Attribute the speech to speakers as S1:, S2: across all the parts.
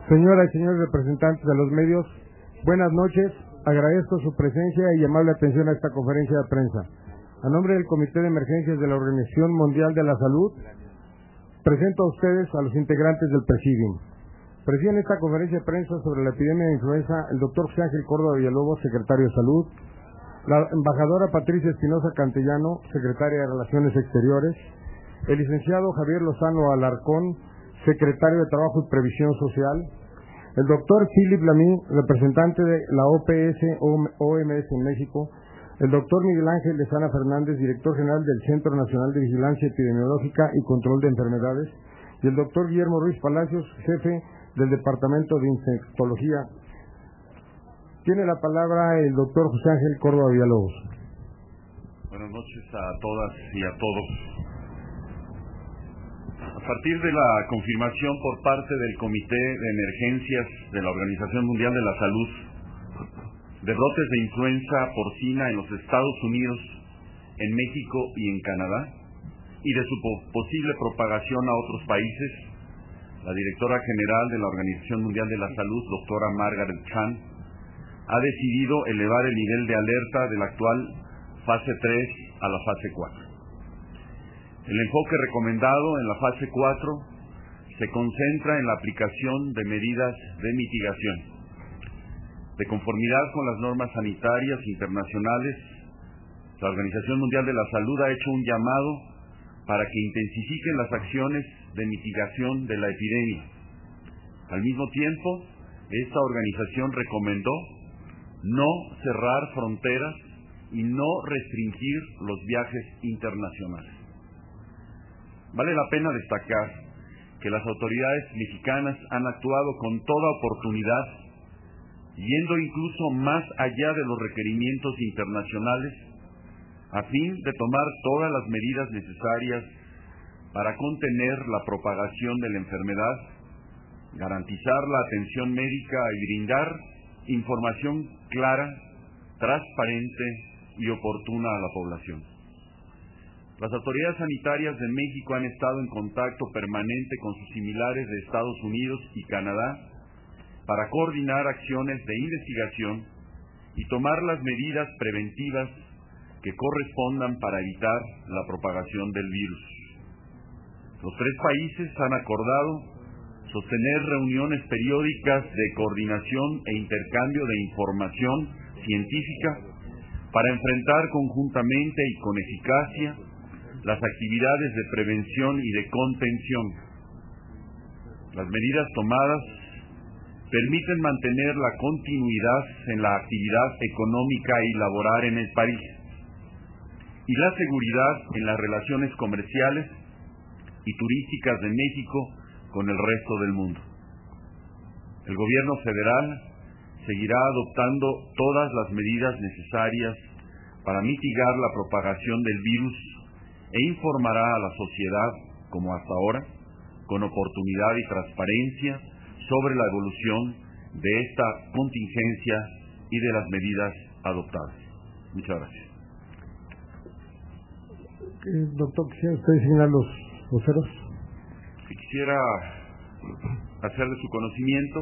S1: Señoras y señores representantes de los medios, buenas noches. Agradezco su presencia y amable atención a esta conferencia de prensa. A nombre del Comité de Emergencias de la Organización Mundial de la Salud, presento a ustedes a los integrantes del Presidium. Presiden esta conferencia de prensa sobre la epidemia de influenza el doctor José Ángel Córdoba Villalobos, secretario de Salud, la embajadora Patricia Espinosa Cantellano, secretaria de Relaciones Exteriores, el licenciado Javier Lozano Alarcón, secretario de Trabajo y Previsión Social, el doctor Philip Lamy, representante de la OPS-OMS en México, el doctor Miguel Ángel Lezana Fernández, director general del Centro Nacional de Vigilancia Epidemiológica y Control de Enfermedades, y el doctor Guillermo Ruiz Palacios, jefe del Departamento de Infectología. Tiene la palabra el doctor José Ángel Córdoba Villalobos.
S2: Buenas noches a todas y a todos. A partir de la confirmación por parte del Comité de Emergencias de la Organización Mundial de la Salud de brotes de influenza porcina en los Estados Unidos, en México y en Canadá, y de su posible propagación a otros países, la directora general de la Organización Mundial de la Salud, doctora Margaret Chan, ha decidido elevar el nivel de alerta de la actual fase 3 a la fase 4. El enfoque recomendado en la fase 4 se concentra en la aplicación de medidas de mitigación. De conformidad con las normas sanitarias internacionales, la Organización Mundial de la Salud ha hecho un llamado para que intensifiquen las acciones de mitigación de la epidemia. Al mismo tiempo, esta organización recomendó no cerrar fronteras y no restringir los viajes internacionales. Vale la pena destacar que las autoridades mexicanas han actuado con toda oportunidad, yendo incluso más allá de los requerimientos internacionales, a fin de tomar todas las medidas necesarias para contener la propagación de la enfermedad, garantizar la atención médica y brindar información clara, transparente y oportuna a la población. Las autoridades sanitarias de México han estado en contacto permanente con sus similares de Estados Unidos y Canadá para coordinar acciones de investigación y tomar las medidas preventivas que correspondan para evitar la propagación del virus. Los tres países han acordado sostener reuniones periódicas de coordinación e intercambio de información científica para enfrentar conjuntamente y con eficacia las actividades de prevención y de contención. Las medidas tomadas permiten mantener la continuidad en la actividad económica y laboral en el país y la seguridad en las relaciones comerciales y turísticas de México con el resto del mundo. El gobierno federal seguirá adoptando todas las medidas necesarias para mitigar la propagación del virus e informará a la sociedad, como hasta ahora, con oportunidad y transparencia sobre la evolución de esta contingencia y de las medidas adoptadas. Muchas gracias.
S1: Doctor, ¿quisiera usted designar los voceros?
S2: Quisiera hacer de su conocimiento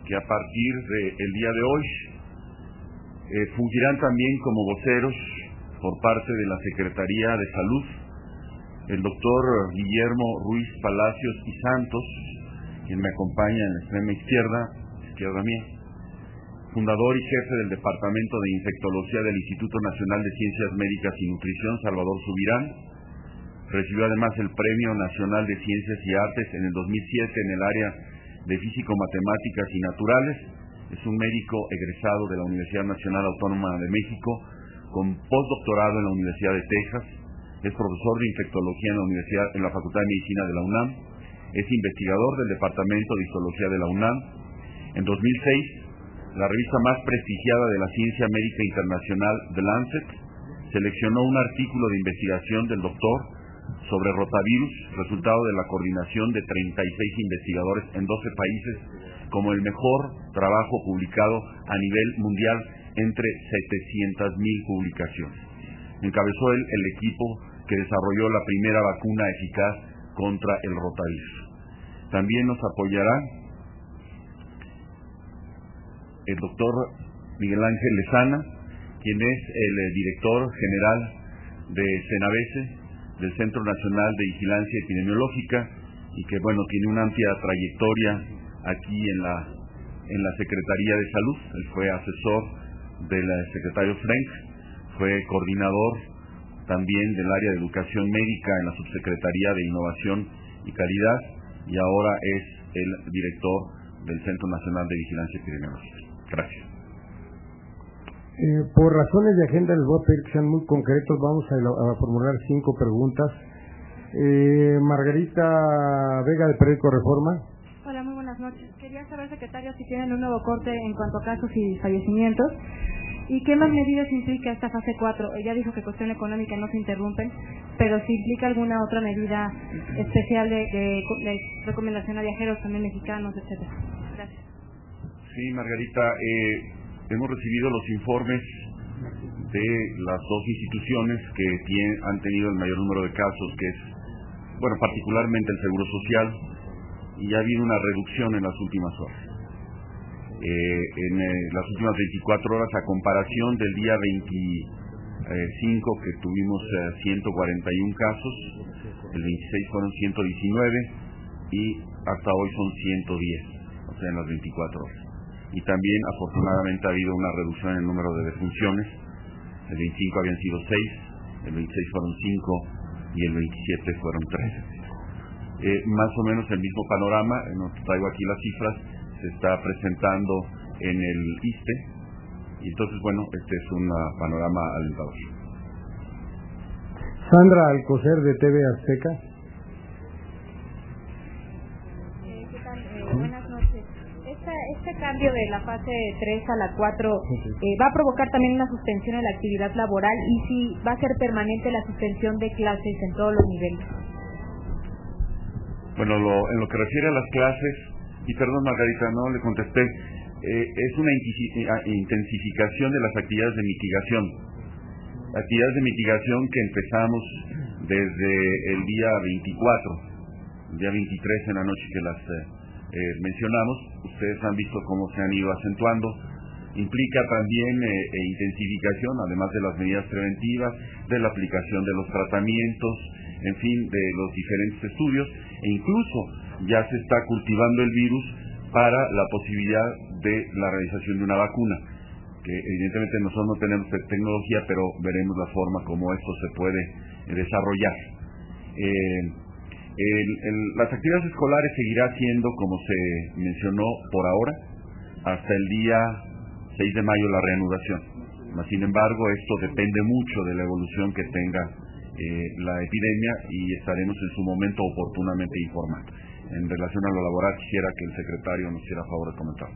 S2: que a partir del día de hoy fungirán también como voceros por parte de la Secretaría de Salud el doctor Guillermo Ruiz Palacios y Santos, quien me acompaña en la extrema izquierda mía, fundador y jefe del Departamento de Infectología del Instituto Nacional de Ciencias Médicas y Nutrición, Salvador Subirán. Recibió además el Premio Nacional de Ciencias y Artes en el 2007 en el área de Físico-Matemáticas y Naturales. Es un médico egresado de la Universidad Nacional Autónoma de México, con postdoctorado en la Universidad de Texas. Es profesor de infectología en la Facultad de Medicina de la UNAM. Es investigador del Departamento de Histología de la UNAM. En 2006, la revista más prestigiada de la ciencia médica internacional, The Lancet, seleccionó un artículo de investigación del doctor sobre rotavirus, resultado de la coordinación de 36 investigadores en 12 países, como el mejor trabajo publicado a nivel mundial entre 700,000 publicaciones. Encabezó él el equipo que desarrolló la primera vacuna eficaz contra el rotavirus. También nos apoyará el doctor Miguel Ángel Lezana, quien es el director general de CENAVESE, del Centro Nacional de Vigilancia Epidemiológica, y que, bueno, tiene una amplia trayectoria aquí en la Secretaría de Salud. Él fue asesor del secretario Frenk, fue coordinador también del área de Educación Médica en la Subsecretaría de Innovación y Calidad, y ahora es el director del Centro Nacional de Vigilancia Epidemiológica. Gracias.
S1: Por razones de agenda les voy a pedir que sean muy concretos. Vamos a formular 5 preguntas. Margarita Vega, de Periódico Reforma.
S3: Hola, muy buenas noches. Quería saber, secretario, si tienen un nuevo corte en cuanto a casos y fallecimientos, y qué más medidas implica esta fase 4. Ella dijo que cuestión económica no se interrumpen, pero si implica alguna otra medida especial de recomendación a viajeros, también mexicanos, etcétera. Gracias.
S2: Sí, Margarita, hemos recibido los informes de las 2 instituciones que han tenido el mayor número de casos, que es, bueno, particularmente el Seguro Social, y ha habido una reducción en las últimas horas. En las últimas 24 horas, a comparación del día 25, que tuvimos 141 casos, el 26 fueron 119, y hasta hoy son 110, o sea, en las 24 horas. Y también, afortunadamente, ha habido una reducción en el número de defunciones. El 25 habían sido 6, el 26 fueron 5 y el 27 fueron 3. Más o menos el mismo panorama, no traigo aquí las cifras, se está presentando en el ISSSTE, y entonces, bueno, este es un panorama alentador.
S1: Sandra Alcocer, de TV Azteca.
S3: ¿Qué tal? Buenas noches. Este cambio de la fase 3 a la 4 va a provocar también una suspensión en la actividad laboral, y si va a ser permanente la suspensión de clases en todos los niveles.
S2: Bueno, en lo que refiere a las clases, y perdón, Margarita, no le contesté, es una intensificación de las actividades de mitigación. Actividades de mitigación que empezamos desde el día 24, el día 23 en la noche que las mencionamos. Ustedes han visto cómo se han ido acentuando. Implica también intensificación, además de las medidas preventivas, de la aplicación de los tratamientos, en fin, de los diferentes estudios, e incluso ya se está cultivando el virus para la posibilidad de la realización de una vacuna, que evidentemente nosotros no tenemos tecnología, pero veremos la forma como esto se puede desarrollar. Las actividades escolares seguirá siendo, como se mencionó por ahora, hasta el día 6 de mayo la reanudación. Sin embargo, esto depende mucho de la evolución que tenga la epidemia, y estaremos en su momento oportunamente informando. En relación a lo laboral, quisiera que el secretario nos hiciera favor de comentar.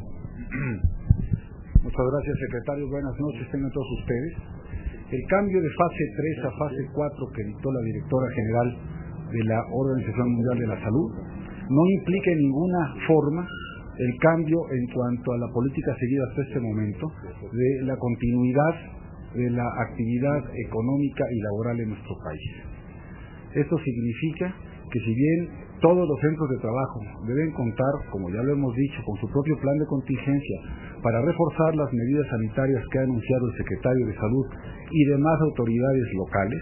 S4: Muchas gracias, secretario. Buenas noches, tengan todos ustedes. El cambio de fase 3 a fase 4 que dictó la directora general de la Organización Mundial de la Salud no implica en ninguna forma el cambio en cuanto a la política seguida hasta este momento de la continuidad de la actividad económica y laboral en nuestro país. Esto significa que, si bien todos los centros de trabajo deben contar, como ya lo hemos dicho, con su propio plan de contingencia para reforzar las medidas sanitarias que ha anunciado el secretario de Salud y demás autoridades locales,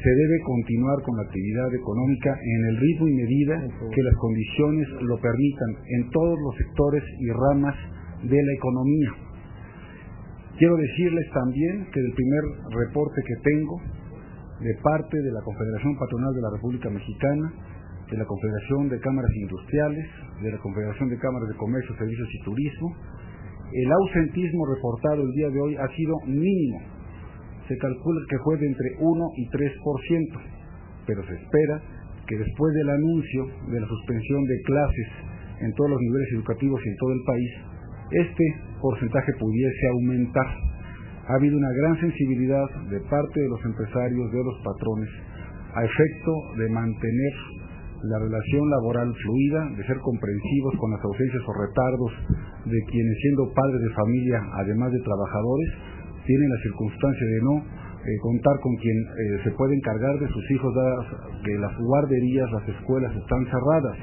S4: se debe continuar con la actividad económica en el ritmo y medida que las condiciones lo permitan en todos los sectores y ramas de la economía. Quiero decirles también que del primer reporte que tengo de parte de la Confederación Patronal de la República Mexicana, de la Confederación de Cámaras Industriales, de la Confederación de Cámaras de Comercio, Servicios y Turismo, el ausentismo reportado el día de hoy ha sido mínimo. Se calcula que fue de entre 1 y 3%, pero se espera que después del anuncio de la suspensión de clases en todos los niveles educativos y en todo el país, este porcentaje pudiese aumentar. Ha habido una gran sensibilidad de parte de los empresarios, de los patrones, a efecto de mantener la relación laboral fluida, de ser comprensivos con las ausencias o retardos de quienes, siendo padres de familia, además de trabajadores, tienen la circunstancia de no contar con quien se puede encargar de sus hijos, dadas que las guarderías, las escuelas están cerradas.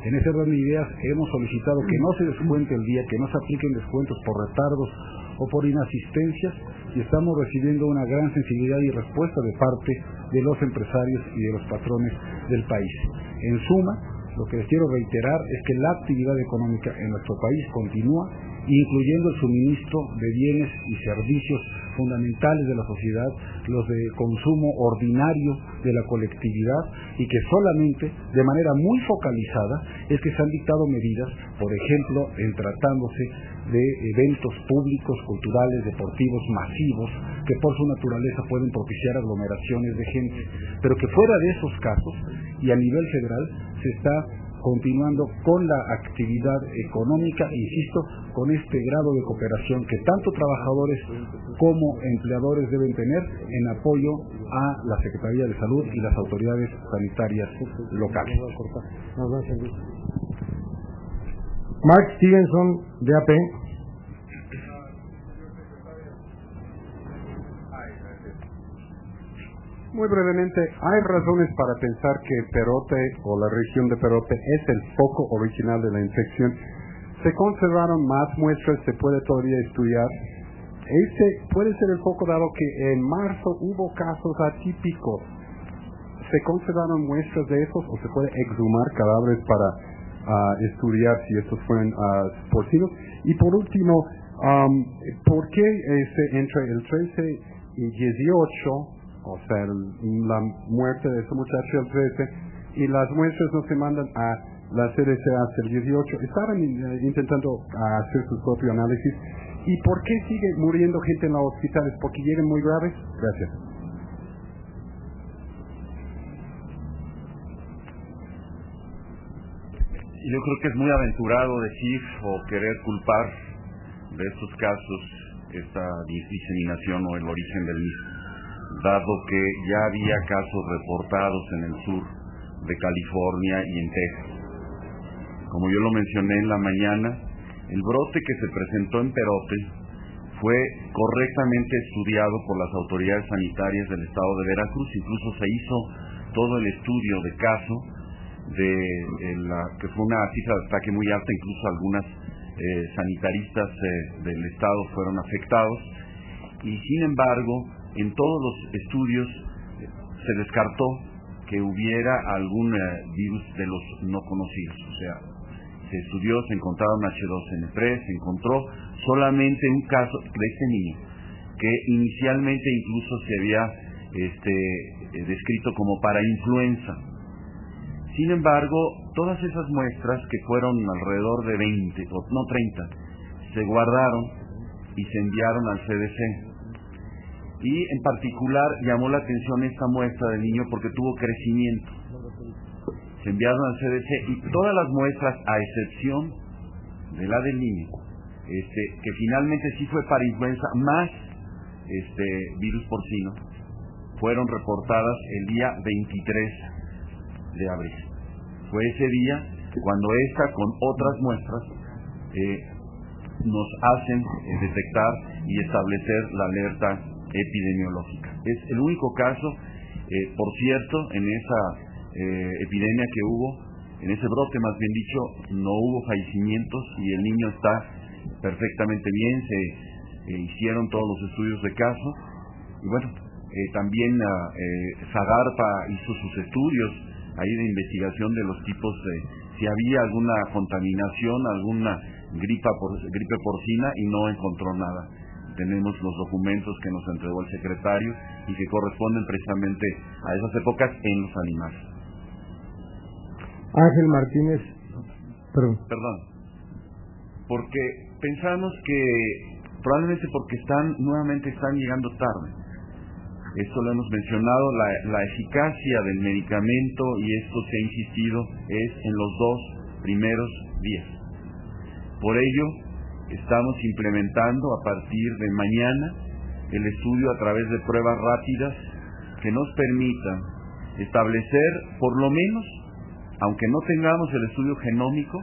S4: En ese orden de ideas hemos solicitado que no se descuente el día, que no se apliquen descuentos por retardos o por inasistencias, y estamos recibiendo una gran sensibilidad y respuesta de parte de los empresarios y de los patrones del país. En suma, lo que les quiero reiterar es que la actividad económica en nuestro país continúa, incluyendo el suministro de bienes y servicios fundamentales de la sociedad, los de consumo ordinario de la colectividad, y que solamente de manera muy focalizada es que se han dictado medidas, por ejemplo, en tratándose de eventos públicos, culturales, deportivos, masivos, que por su naturaleza pueden propiciar aglomeraciones de gente, pero que fuera de esos casos y a nivel federal se está continuando con la actividad económica, insisto, con este grado de cooperación que tanto trabajadores como empleadores deben tener en apoyo a la Secretaría de Salud y las autoridades sanitarias locales.
S1: Mark Stevenson, de AP.
S5: Muy brevemente, hay razones para pensar que Perote o la región de Perote es el foco original de la infección. Se conservaron más muestras, se puede todavía estudiar. Este puede ser el foco dado que en marzo hubo casos atípicos. ¿Se conservaron muestras de esos o se puede exhumar cadáveres para estudiar si estos fueron porcinos? Y por último, ¿por qué entre el 13 y 18... o sea, la muerte de ese muchacho el 13, y las muestras no se mandan a la CDC hasta el 18? Estaban intentando hacer su propio análisis. ¿Y por qué sigue muriendo gente en los hospitales? ¿Porque llegan muy graves? Gracias.
S2: Yo creo que es muy aventurado decir o querer culpar de estos casos esta diseminación o el origen del mismo, dado que ya había casos reportados en el sur de California y en Texas. Como yo lo mencioné en la mañana, el brote que se presentó en Perote fue correctamente estudiado por las autoridades sanitarias del estado de Veracruz. Incluso se hizo todo el estudio de caso, que fue una cifra de ataque muy alta. Incluso algunas sanitaristas del estado fueron afectados, y sin embargo en todos los estudios se descartó que hubiera algún virus de los no conocidos. O sea, se estudió, se encontraron H2N3, se encontró solamente un caso de este niño, que inicialmente incluso se había descrito como para influenza. Sin embargo, todas esas muestras, que fueron alrededor de 20, o no 30, se guardaron y se enviaron al CDC. Y en particular llamó la atención esta muestra del niño porque tuvo crecimiento. Se enviaron al CDC y todas las muestras, a excepción de la del niño, que finalmente sí fue para influenza más virus porcino, fueron reportadas el día 23 de abril. Fue ese día cuando esta con otras muestras nos hacen detectar y establecer la alerta epidemiológica. Es el único caso, por cierto, en esa epidemia que hubo, en ese brote más bien dicho, no hubo fallecimientos y el niño está perfectamente bien. Se hicieron todos los estudios de caso, y bueno, también Zagarpa hizo sus estudios ahí de investigación de los tipos si había alguna contaminación, alguna gripe porcina, y no encontró nada. Tenemos los documentos que nos entregó el secretario y que corresponden precisamente a esas épocas en los animales.
S1: Ángel Martínez,
S2: perdón, porque pensamos que probablemente porque nuevamente están llegando tarde. Esto lo hemos mencionado, la eficacia del medicamento, y esto se ha insistido, es en los 2 primeros días. Por ello, estamos implementando a partir de mañana el estudio a través de pruebas rápidas que nos permitan establecer, por lo menos, aunque no tengamos el estudio genómico,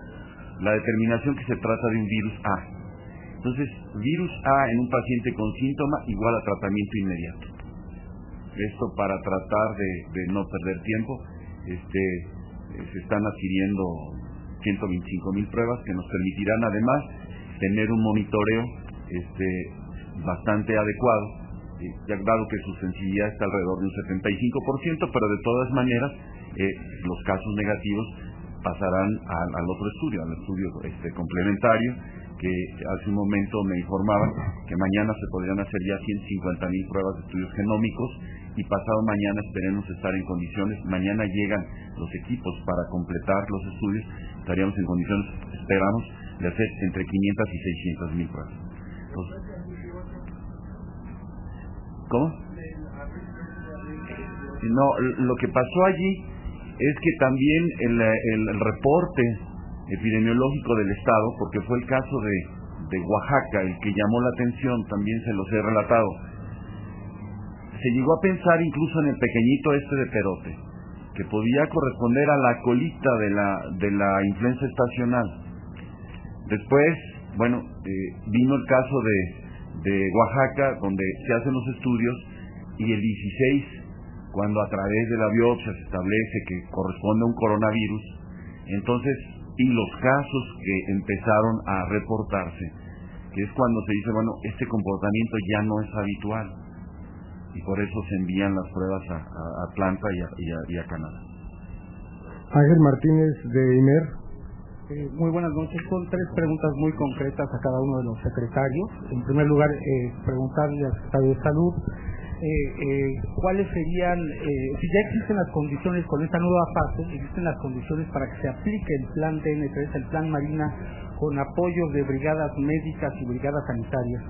S2: la determinación que se trata de un virus A. Entonces, virus A en un paciente con síntoma igual a tratamiento inmediato. Esto para tratar de no perder tiempo. Se están adquiriendo 125,000 pruebas que nos permitirán además tener un monitoreo bastante adecuado, ya dado que su sensibilidad está alrededor de un 75%, pero de todas maneras los casos negativos pasarán al otro estudio, al estudio complementario, que hace un momento me informaban que mañana se podrían hacer ya 150,000 pruebas de estudios genómicos, y pasado mañana esperemos estar en condiciones, mañana llegan los equipos para completar los estudios, estaríamos en condiciones, esperamos, de hacer entre 500 y 600,000 pruebas. Entonces, ¿cómo? No, lo que pasó allí es que también el reporte epidemiológico del Estado, porque fue el caso de Oaxaca el que llamó la atención, también se los he relatado, se llegó a pensar incluso en el pequeñito de Perote, que podía corresponder a la colita de la influenza estacional. Después, vino el caso de Oaxaca, donde se hacen los estudios, y el 16, cuando a través de la biopsia se establece que corresponde a un coronavirus, entonces, y los casos que empezaron a reportarse, que es cuando se dice, este comportamiento ya no es habitual, y por eso se envían las pruebas a Atlanta y a Canadá.
S1: Ángel Martínez, de INER.
S6: Muy buenas noches. Son 3 preguntas muy concretas a cada uno de los secretarios. En primer lugar, preguntarle al secretario de Salud cuáles serían, si ya existen las condiciones con esta nueva fase, existen las condiciones para que se aplique el plan DN3, el plan Marina, con apoyos de brigadas médicas y brigadas sanitarias.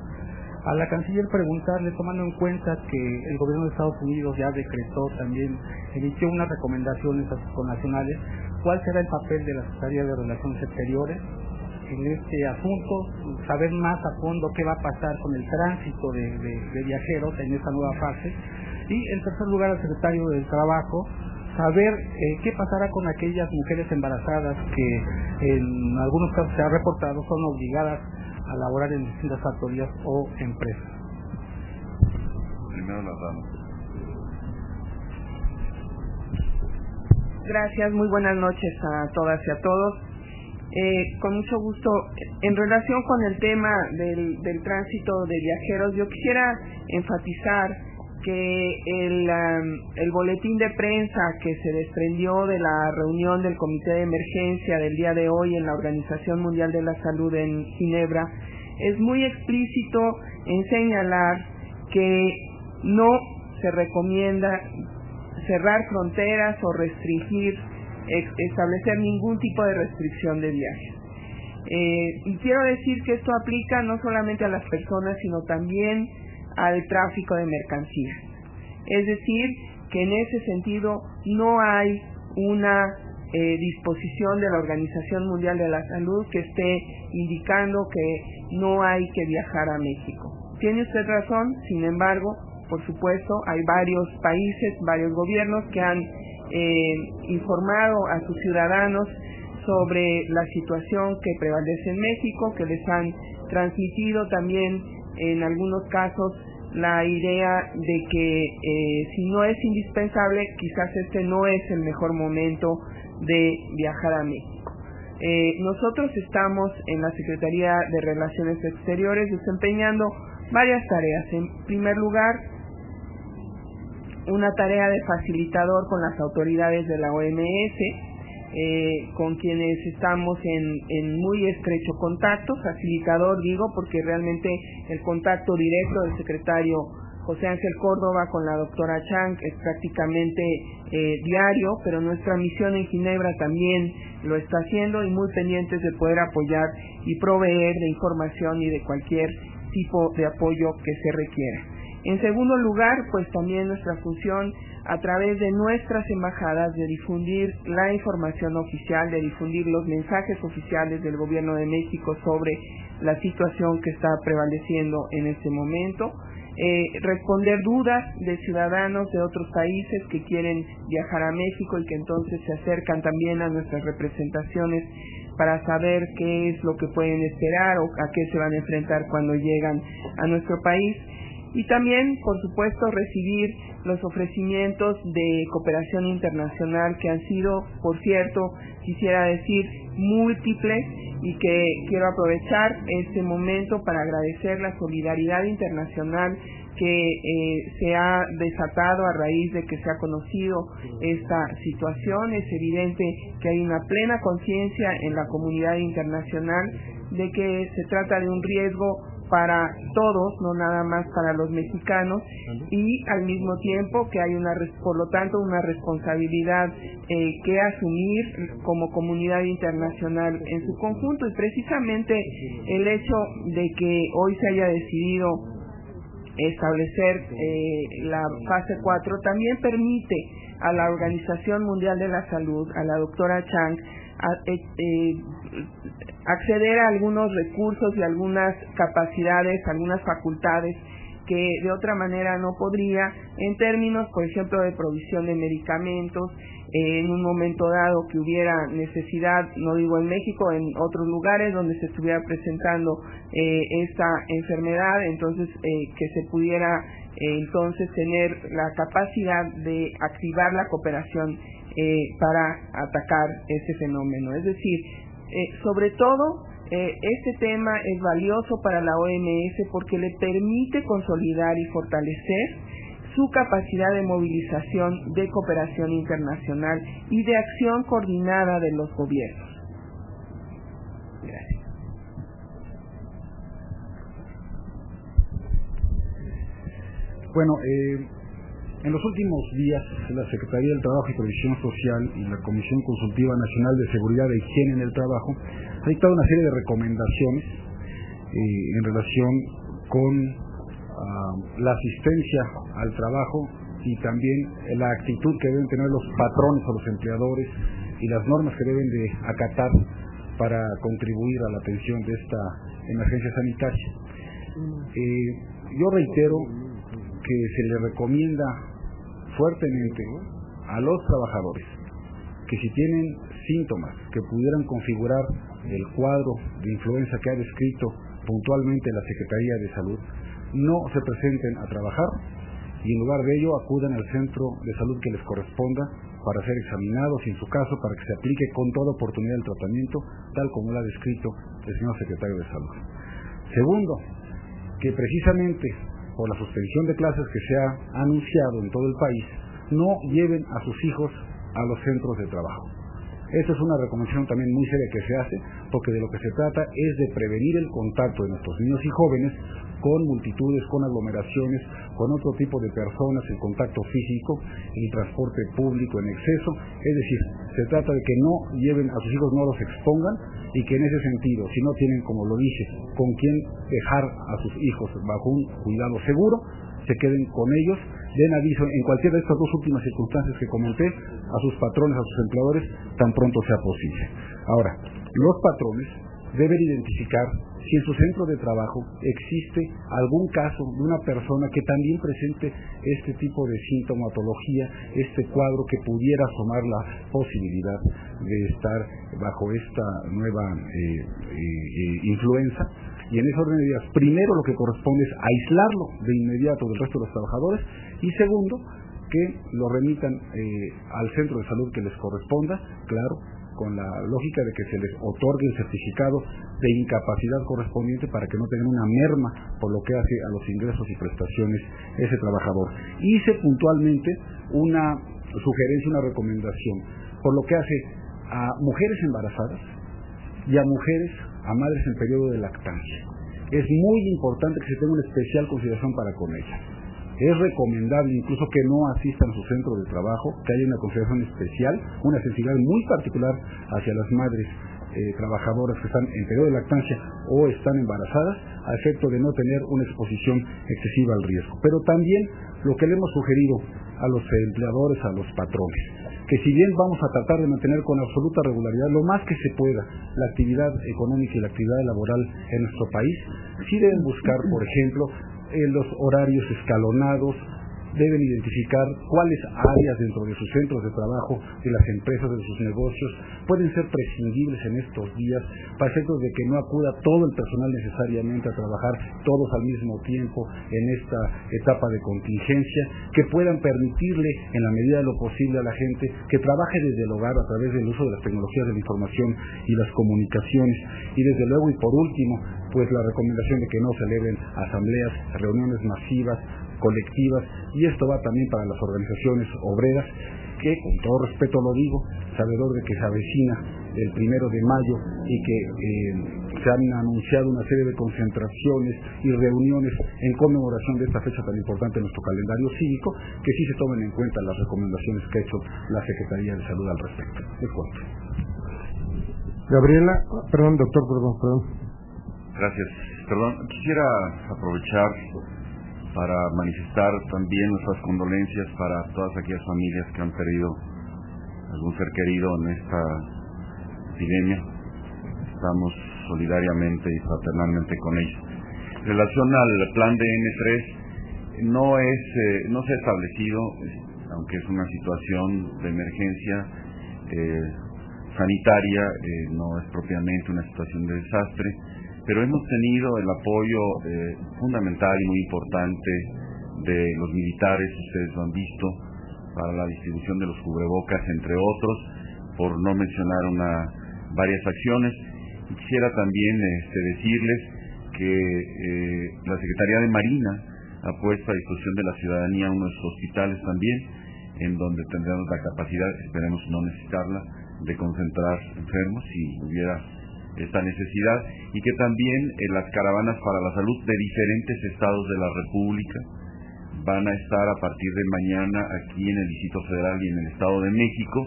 S6: A la canciller preguntarle, tomando en cuenta que el gobierno de Estados Unidos ya decretó, también emitió unas recomendaciones a sus connacionales, ¿cuál será el papel de la Secretaría de Relaciones Exteriores en este asunto? Saber más a fondo qué va a pasar con el tránsito de viajeros en esta nueva fase. Y en tercer lugar, al secretario del Trabajo, saber qué pasará con aquellas mujeres embarazadas que en algunos casos se ha reportado son obligadas a laborar en distintas factorías o empresas.
S2: Primero las damas.
S7: Gracias, muy buenas noches a todas y a todos. Con mucho gusto, en relación con el tema del tránsito de viajeros, yo quisiera enfatizar que el boletín de prensa que se desprendió de la reunión del Comité de Emergencia del día de hoy en la Organización Mundial de la Salud en Ginebra es muy explícito en señalar que no se recomienda cerrar fronteras o restringir, establecer ningún tipo de restricción de viajes. Y quiero decir que esto aplica no solamente a las personas, sino también al tráfico de mercancías. Es decir, que en ese sentido no hay una disposición de la Organización Mundial de la Salud que esté indicando que no hay que viajar a México. Tiene usted razón, sin embargo, por supuesto, hay varios países, varios gobiernos que han informado a sus ciudadanos sobre la situación que prevalece en México, que les han transmitido también en algunos casos la idea de que si no es indispensable, quizás este no es el mejor momento de viajar a México. Nosotros estamos en la Secretaría de Relaciones Exteriores desempeñando varias tareas. En primer lugar, una tarea de facilitador con las autoridades de la OMS, con quienes estamos en muy estrecho contacto. Facilitador digo porque realmente el contacto directo del secretario José Ángel Córdoba con la doctora Chang es prácticamente diario, pero nuestra misión en Ginebra también lo está haciendo y muy pendientes de poder apoyar y proveer de información y de cualquier tipo de apoyo que se requiera. En segundo lugar, pues también nuestra función a través de nuestras embajadas de difundir la información oficial, de difundir los mensajes oficiales del Gobierno de México sobre la situación que está prevaleciendo en este momento, responder dudas de ciudadanos de otros países que quieren viajar a México y que entonces se acercan también a nuestras representaciones para saber qué es lo que pueden esperar o a qué se van a enfrentar cuando llegan a nuestro país. y también, por supuesto, recibir los ofrecimientos de cooperación internacional que han sido, por cierto, quisiera decir, múltiples, y que quiero aprovechar este momento para agradecer la solidaridad internacional que se ha desatado a raíz de que se ha conocido esta situación. Es evidente que hay una plena conciencia en la comunidad internacional de que se trata de un riesgo para todos, no nada más para los mexicanos, y al mismo tiempo que hay por lo tanto una responsabilidad que asumir como comunidad internacional en su conjunto. Y precisamente el hecho de que hoy se haya decidido establecer la fase 4 también permite a la Organización Mundial de la Salud, a la doctora Chang, acceder a algunos recursos y algunas capacidades, algunas facultades que de otra manera no podría, en términos, por ejemplo, de provisión de medicamentos, en un momento dado que hubiera necesidad, no digo en México, en otros lugares donde se estuviera presentando esta enfermedad, entonces que se pudiera entonces tener la capacidad de activar la cooperación para atacar ese fenómeno. Es decir, sobre todo, este tema es valioso para la OMS porque le permite consolidar y fortalecer su capacidad de movilización de cooperación internacional y de acción coordinada de los gobiernos. Gracias.
S4: Bueno, en los últimos días, la Secretaría del Trabajo y Previsión Social y la Comisión Consultiva Nacional de Seguridad e Higiene en el Trabajo ha dictado una serie de recomendaciones en relación con la asistencia al trabajo y también la actitud que deben tener los patrones o los empleadores y las normas que deben de acatar para contribuir a la atención de esta emergencia sanitaria. Yo reitero que se le recomienda fuertemente a los trabajadores que si tienen síntomas que pudieran configurar el cuadro de influenza que ha descrito puntualmente la Secretaría de Salud, no se presenten a trabajar y en lugar de ello acudan al centro de salud que les corresponda para ser examinados y en su caso para que se aplique con toda oportunidad el tratamiento tal como lo ha descrito el señor Secretario de Salud. Segundo, que precisamente por la suspensión de clases que se ha anunciado en todo el país, no lleven a sus hijos a los centros de trabajo. Esta es una recomendación también muy seria que se hace, porque de lo que se trata es de prevenir el contacto de nuestros niños y jóvenes con multitudes, con aglomeraciones, con otro tipo de personas, el contacto físico, el transporte público en exceso. Es decir, se trata de que no lleven a sus hijos, no los expongan, y que en ese sentido, si no tienen, como lo dije, con quién dejar a sus hijos bajo un cuidado seguro, se queden con ellos, den aviso en cualquiera de estas dos últimas circunstancias que comenté a sus patrones, a sus empleadores, tan pronto sea posible. Ahora, los patrones deben identificar si en su centro de trabajo existe algún caso de una persona que también presente este tipo de sintomatología, este cuadro que pudiera asomar la posibilidad de estar bajo esta nueva influenza. Y en ese orden de ideas, primero lo que corresponde es aislarlo de inmediato del resto de los trabajadores y segundo, que lo remitan al centro de salud que les corresponda, claro, con la lógica de que se les otorgue el certificado de incapacidad correspondiente para que no tengan una merma por lo que hace a los ingresos y prestaciones ese trabajador. Hice puntualmente una sugerencia, una recomendación, por lo que hace a mujeres embarazadas y a mujeres, a madres en periodo de lactancia. Es muy importante que se tenga una especial consideración para con ellas. Es recomendable incluso que no asistan a su centro de trabajo, que haya una consideración especial, una sensibilidad muy particular hacia las madres trabajadoras que están en periodo de lactancia o están embarazadas, a efecto de no tener una exposición excesiva al riesgo. Pero también lo que le hemos sugerido a los empleadores, a los patrones, que si bien vamos a tratar de mantener con absoluta regularidad lo más que se pueda la actividad económica y la actividad laboral en nuestro país, sí deben buscar, por ejemplo, los horarios escalonados, deben identificar cuáles áreas dentro de sus centros de trabajo, de las empresas, de sus negocios, pueden ser prescindibles en estos días para efectos de que no acuda todo el personal necesariamente a trabajar todos al mismo tiempo en esta etapa de contingencia, que puedan permitirle en la medida de lo posible a la gente que trabaje desde el hogar a través del uso de las tecnologías de la información y las comunicaciones. Y desde luego, y por último, pues la recomendación de que no celebren asambleas, reuniones masivas, colectivas, y esto va también para las organizaciones obreras, que con todo respeto lo digo, sabedor de que se avecina el 1 de mayo y que se han anunciado una serie de concentraciones y reuniones en conmemoración de esta fecha tan importante en nuestro calendario cívico, que sí se tomen en cuenta las recomendaciones que ha hecho la Secretaría de Salud al respecto. Les cuento.
S1: Gabriela, doctor, perdón.
S2: Gracias. Quisiera aprovechar para manifestar también nuestras condolencias para todas aquellas familias que han perdido algún ser querido en esta epidemia. Estamos solidariamente y fraternalmente con ellos. En relación al plan de N3, no se ha establecido, aunque es una situación de emergencia sanitaria, no es propiamente una situación de desastre, pero hemos tenido el apoyo fundamental y muy importante de los militares, ustedes lo han visto, para la distribución de los cubrebocas, entre otros, por no mencionar varias acciones. Y quisiera también decirles que la Secretaría de Marina ha puesto a disposición de la ciudadanía unos hospitales también, en donde tendremos la capacidad, esperemos no necesitarla, de concentrar enfermos si hubiera esta necesidad, y que también las caravanas para la salud de diferentes estados de la República van a estar a partir de mañana aquí en el Distrito Federal y en el Estado de México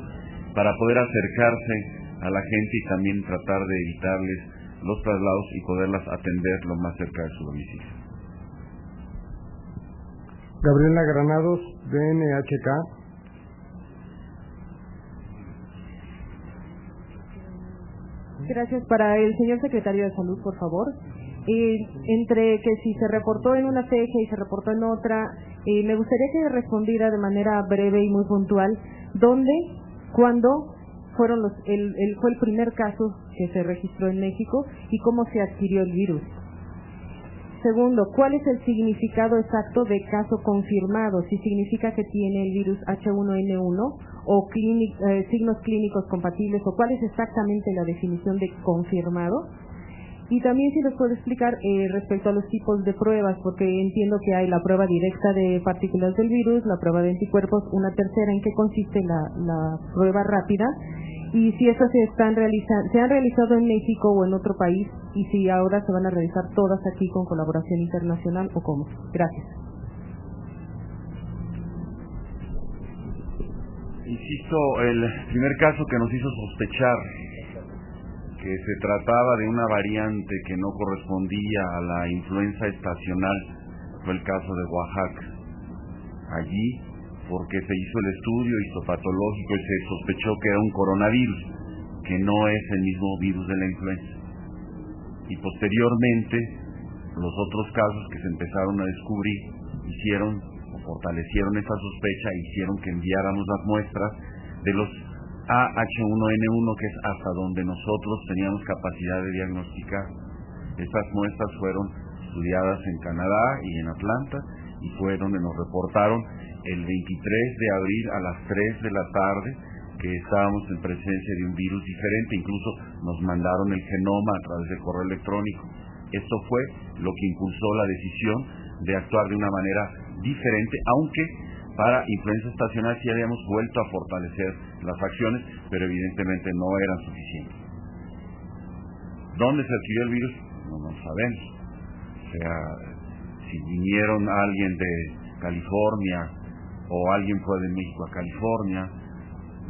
S2: para poder acercarse a la gente y también tratar de evitarles los traslados y poderlas atender lo más cerca de su domicilio.
S1: Gabriela Granados, de NHK.
S8: Gracias. Para el señor secretario de Salud, por favor. Entre que si se reportó en una fecha y se reportó en otra, me gustaría que respondiera de manera breve y muy puntual dónde, cuándo fue el primer caso que se registró en México y cómo se adquirió el virus. Segundo, ¿cuál es el significado exacto de caso confirmado? Si significa que tiene el virus H1N1 o signos clínicos compatibles, o cuál es exactamente la definición de confirmado. Y también si nos puede explicar respecto a los tipos de pruebas, porque entiendo que hay la prueba directa de partículas del virus, la prueba de anticuerpos, una tercera, ¿en qué consiste la prueba rápida? Y si estas se han realizado en México o en otro país, y si ahora se van a realizar todas aquí con colaboración internacional o cómo. Gracias.
S2: Insisto, el primer caso que nos hizo sospechar que se trataba de una variante que no correspondía a la influenza estacional fue el caso de Oaxaca. Allí, porque se hizo el estudio histopatológico y se sospechó que era un coronavirus, que no es el mismo virus de la influenza. Y posteriormente, los otros casos que se empezaron a descubrir fortalecieron esa sospecha e hicieron que enviáramos las muestras de los AH1N1, que es hasta donde nosotros teníamos capacidad de diagnosticar. Estas muestras fueron estudiadas en Canadá y en Atlanta, y fue donde nos reportaron el 23 de abril a las 3 de la tarde que estábamos en presencia de un virus diferente. Incluso nos mandaron el genoma a través del correo electrónico. Esto fue lo que impulsó la decisión de actuar de una manera diferente, aunque para influenza estacional sí habíamos vuelto a fortalecer las acciones, pero evidentemente no eran suficientes. ¿Dónde se adquirió el virus? No sabemos. O sea, si vinieron alguien de California o alguien fue de México a California,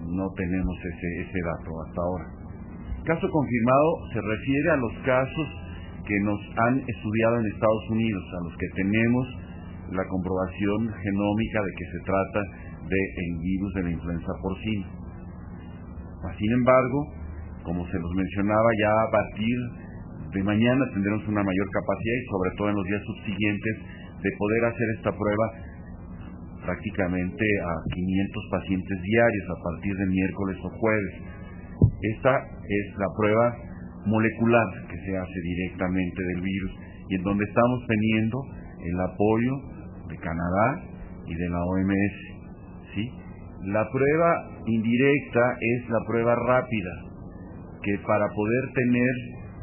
S2: no tenemos ese dato hasta ahora. Caso confirmado se refiere a los casos que nos han estudiado en Estados Unidos, a los que tenemos la comprobación genómica de que se trata del virus de la influenza porcina. Sin embargo, como se nos mencionaba, ya a partir de mañana tendremos una mayor capacidad, y sobre todo en los días subsiguientes, de poder hacer esta prueba prácticamente a 500 pacientes diarios a partir de miércoles o jueves. Esta es la prueba molecular que se hace directamente del virus y en donde estamos teniendo el apoyo de Canadá y de la OMS, ¿sí? La prueba indirecta es la prueba rápida, que para poder tener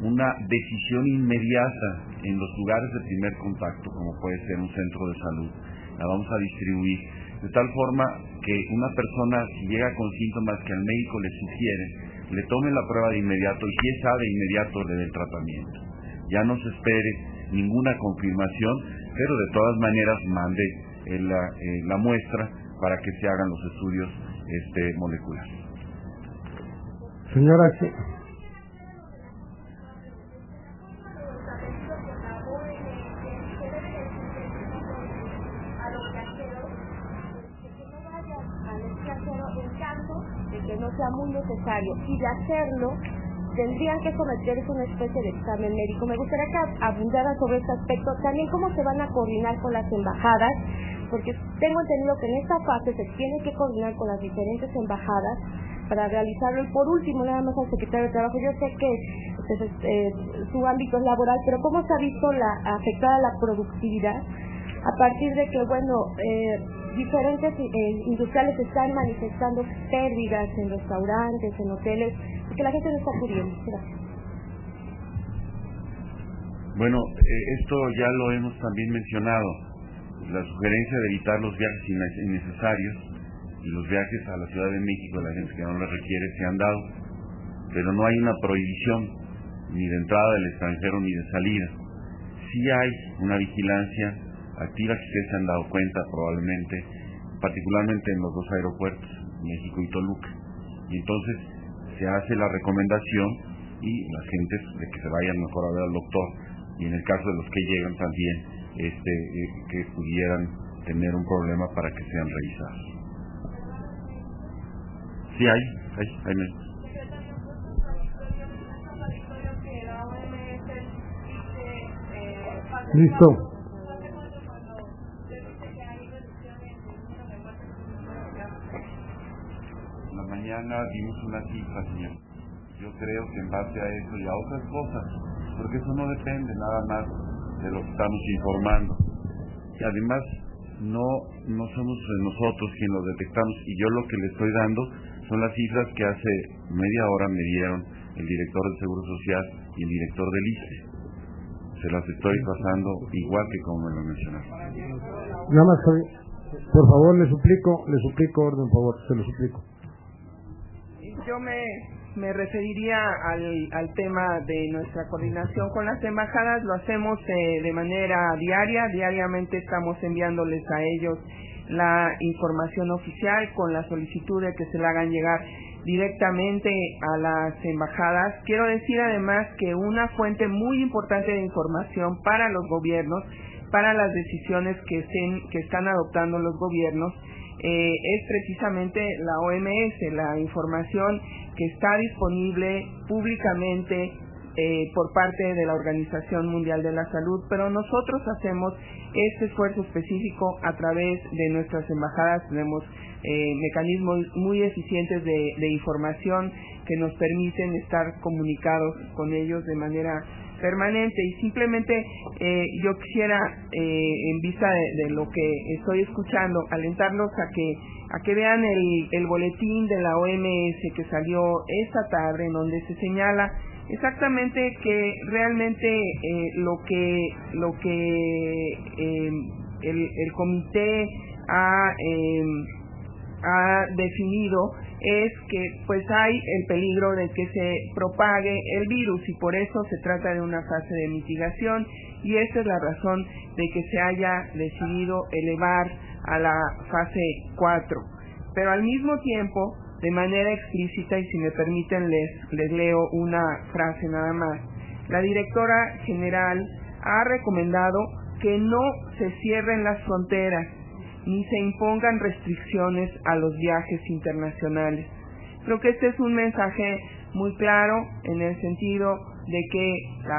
S2: una decisión inmediata en los lugares de primer contacto, como puede ser un centro de salud, la vamos a distribuir de tal forma que una persona, si llega con síntomas que al médico le sugiere, le tome la prueba de inmediato y si es A, de inmediato le dé el tratamiento. Ya no se espere ninguna confirmación, pero de todas maneras mande la muestra para que se hagan los estudios moleculares.
S1: Señora,
S9: que no sea muy necesario, y de hacerlo tendrían que someterse a una especie de examen médico. Me gustaría que abundaran sobre este aspecto, también cómo se van a coordinar con las embajadas, porque tengo entendido que en esta fase se tiene que coordinar con las diferentes embajadas para realizarlo. Y por último, nada más al secretario de Trabajo, yo sé que su ámbito es laboral, pero ¿cómo se ha visto afectada la productividad a partir de que, diferentes industriales están manifestando pérdidas en restaurantes, en hoteles, porque la gente no está pudiendo? Gracias.
S2: Bueno, esto ya lo hemos también mencionado. La sugerencia de evitar los viajes innecesarios y los viajes a la Ciudad de México, la gente que no los requiere, se han dado, pero no hay una prohibición ni de entrada del extranjero ni de salida. Sí hay una vigilancia activa que ustedes se han dado cuenta probablemente, particularmente en los dos aeropuertos, México y Toluca. Y entonces se hace la recomendación y las gentes de que se vayan mejor a ver al doctor, y en el caso de los que llegan también que pudieran tener un problema para que sean revisados. Sí hay médicos.
S1: Listo.
S2: La mañana dimos una cifra, señor. Yo creo que en base a eso y a otras cosas, porque eso no depende nada más de lo que estamos informando. Y además, no somos nosotros quienes lo detectamos, y yo lo que le estoy dando son las cifras que hace media hora me dieron el director del Seguro Social y el director del ISSSTE. Se las estoy pasando igual que como me lo mencionaron.
S1: Nada más, por favor, le suplico orden, por favor, se lo suplico.
S7: Yo me referiría al tema de nuestra coordinación con las embajadas. Lo hacemos de manera diariamente estamos enviándoles a ellos la información oficial con la solicitud de que se la hagan llegar directamente a las embajadas. Quiero decir además que una fuente muy importante de información para los gobiernos, para las decisiones que están adoptando los gobiernos, es precisamente la OMS, la información que está disponible públicamente por parte de la Organización Mundial de la Salud, pero nosotros hacemos este esfuerzo específico a través de nuestras embajadas. Tenemos mecanismos muy eficientes de información que nos permiten estar comunicados con ellos de manera permanente. Y simplemente yo quisiera, en vista de lo que estoy escuchando, alentarlos a que vean el boletín de la OMS que salió esta tarde, en donde se señala exactamente que realmente lo que el comité ha definido es que pues hay el peligro de que se propague el virus, y por eso se trata de una fase de mitigación, y esa es la razón de que se haya decidido elevar a la fase 4. Pero al mismo tiempo, de manera explícita, y si me permiten les leo una frase nada más, la directora general ha recomendado que no se cierren las fronteras ni se impongan restricciones a los viajes internacionales. Creo que este es un mensaje muy claro en el sentido de que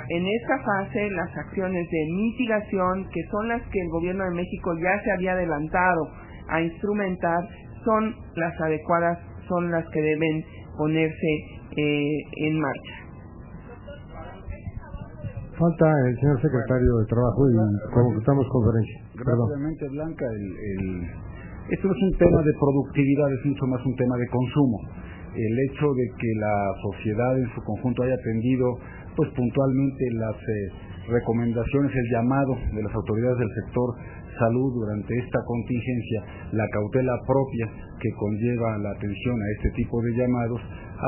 S7: en esta fase las acciones de mitigación, que son las que el gobierno de México ya se había adelantado a instrumentar son las adecuadas, son las que deben ponerse en marcha.
S1: Falta el señor secretario de Trabajo y convocamos conferencia.
S4: Rápidamente, Blanca, esto no es un tema de productividad, es mucho más un tema de consumo. El hecho de que la sociedad en su conjunto haya atendido pues puntualmente las recomendaciones, el llamado de las autoridades del sector salud durante esta contingencia, la cautela propia que conlleva la atención a este tipo de llamados,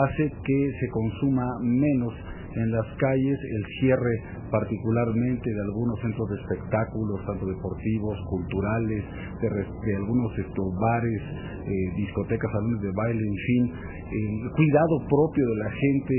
S4: hace que se consuma menos en las calles, el cierre particularmente de algunos centros de espectáculos, tanto deportivos, culturales, de algunos bares, discotecas, salones de baile, en fin, el cuidado propio de la gente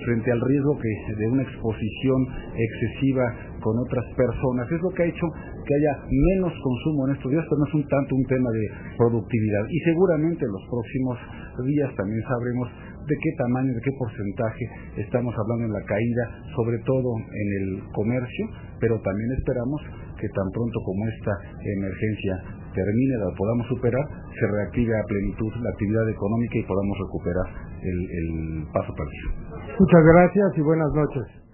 S4: frente al riesgo de una exposición excesiva con otras personas, es lo que ha hecho que haya menos consumo en estos días, pero no es un tema de productividad. Y seguramente en los próximos días también sabremos de qué tamaño, de qué porcentaje estamos hablando en la caída, sobre todo en el comercio, pero también esperamos que tan pronto como esta emergencia termine, la podamos superar, se reactive a plenitud la actividad económica y podamos recuperar el paso perdido.
S1: Muchas gracias y buenas noches.